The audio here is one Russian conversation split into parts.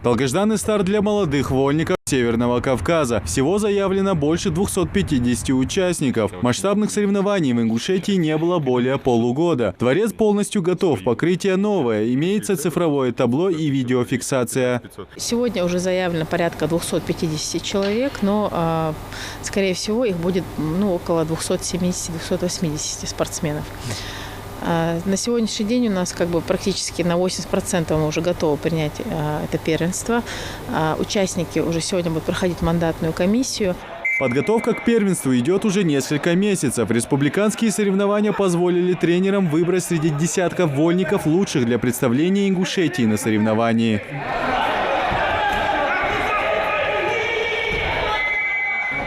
Долгожданный старт для молодых вольников Северного Кавказа. Всего заявлено больше 250 участников. Масштабных соревнований в Ингушетии не было более полугода. Дворец полностью готов, покрытие новое, имеется цифровое табло и видеофиксация. Сегодня уже заявлено порядка 250 человек, но, скорее всего, их будет около 270-280 спортсменов. На сегодняшний день у нас практически на 80% мы уже готовы принять это первенство. Участники уже сегодня будут проходить мандатную комиссию. Подготовка к первенству идет уже несколько месяцев. Республиканские соревнования позволили тренерам выбрать среди десятков вольников лучших для представления Ингушетии на соревновании.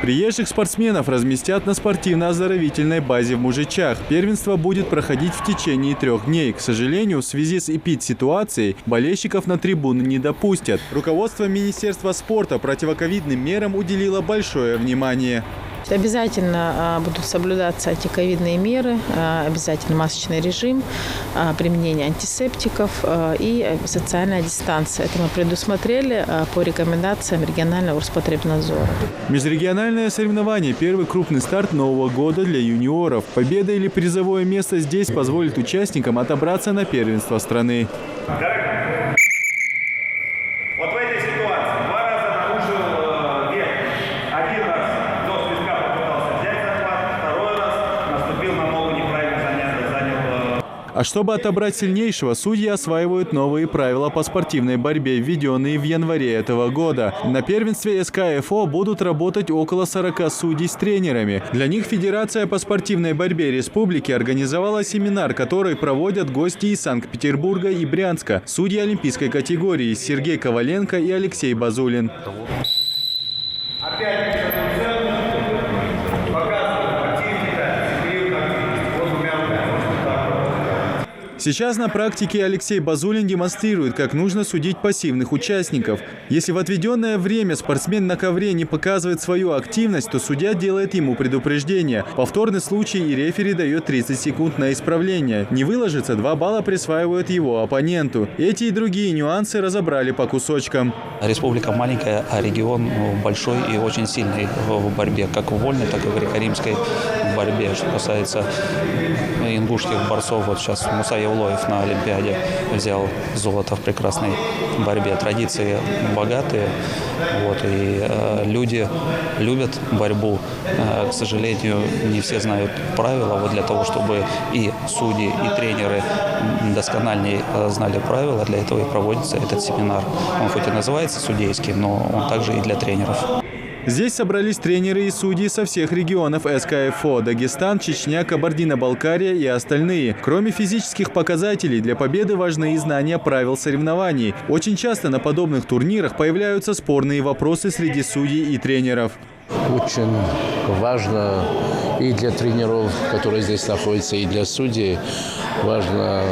Приезжих спортсменов разместят на спортивно-оздоровительной базе в Мужичах. Первенство будет проходить в течение 3 дней. К сожалению, в связи с эпидситуацией болельщиков на трибуны не допустят. Руководство Министерства спорта противоковидным мерам уделило большое внимание. Обязательно будут соблюдаться антиковидные меры, обязательно масочный режим, применение антисептиков и социальная дистанция. Это мы предусмотрели по рекомендациям регионального Роспотребнадзора. Межрегиональное соревнование – первый крупный старт Нового года для юниоров. Победа или призовое место здесь позволит участникам отобраться на первенство страны. Вот в этой ситуации 2 раза нарушил век. 1 раз до свистка попытался взять захват, 2-й раз наступил на ногу, неправильно занял. А чтобы отобрать сильнейшего, судьи осваивают новые правила по спортивной борьбе, введенные в январе этого года. На первенстве СКФО будут работать около 40 судей с тренерами. Для них Федерация по спортивной борьбе Республики организовала семинар, который проводят гости из Санкт-Петербурга и Брянска. Судьи олимпийской категории Сергей Коваленко и Алексей Базулин. Сейчас на практике Алексей Базулин демонстрирует, как нужно судить пассивных участников. Если в отведенное время спортсмен на ковре не показывает свою активность, то судья делает ему предупреждение. Повторный случай и рефери дает 30 секунд на исправление. Не выложится, 2 балла присваивают его оппоненту. Эти и другие нюансы разобрали по кусочкам. Республика маленькая, а регион большой и очень сильный в борьбе, как в вольной, так и в греко-римской борьбе. Что касается ингушских борцов, вот сейчас Муса Евлоев на Олимпиаде взял золото в прекрасной борьбе. Традиции богатые, и люди любят борьбу. К сожалению, не все знают правила. Вот для того, чтобы и судьи, и тренеры доскональнее знали правила, для этого и проводится этот семинар. Он хоть и называется судейский, но он также и для тренеров. Здесь собрались тренеры и судьи со всех регионов СКФО – Дагестан, Чечня, Кабардино-Балкария и остальные. Кроме физических показателей, для победы важны и знания правил соревнований. Очень часто на подобных турнирах появляются спорные вопросы среди судей и тренеров. Очень важно и для тренеров, которые здесь находятся, и для судей важно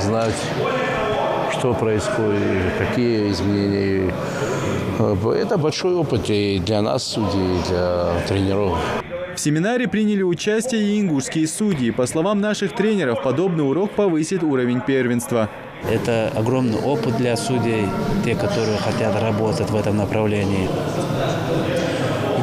знать, что происходит, какие изменения. Это большой опыт и для нас, судей, и для тренеров. В семинаре приняли участие и ингушские судьи. По словам наших тренеров, подобный урок повысит уровень первенства. Это огромный опыт для судей, те, которые хотят работать в этом направлении.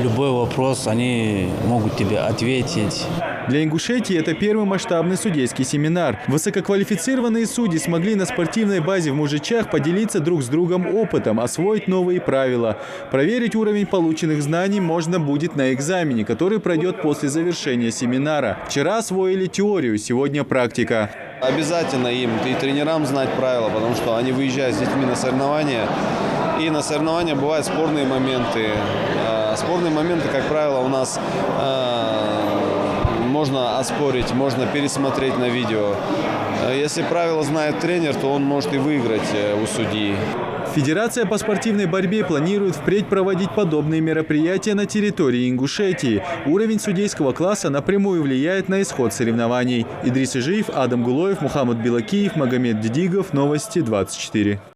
Любой вопрос они могут тебе ответить. Для Ингушетии это первый масштабный судейский семинар. Высококвалифицированные судьи смогли на спортивной базе в Мужичах поделиться друг с другом опытом, освоить новые правила. Проверить уровень полученных знаний можно будет на экзамене, который пройдет после завершения семинара. Вчера освоили теорию, сегодня практика. Обязательно им и тренерам знать правила, потому что они выезжают с детьми на соревнования. И на соревнованиях бывают спорные моменты. Спорные моменты, как правило, у нас можно оспорить, можно пересмотреть на видео. Если правила знает тренер, то он может и выиграть у судьи. Федерация по спортивной борьбе планирует впредь проводить подобные мероприятия на территории Ингушетии. Уровень судейского класса напрямую влияет на исход соревнований. Идрис Ижиев, Адам Гулоев, Мухаммад Белакиев, Магомед Дидигов. Новости 24.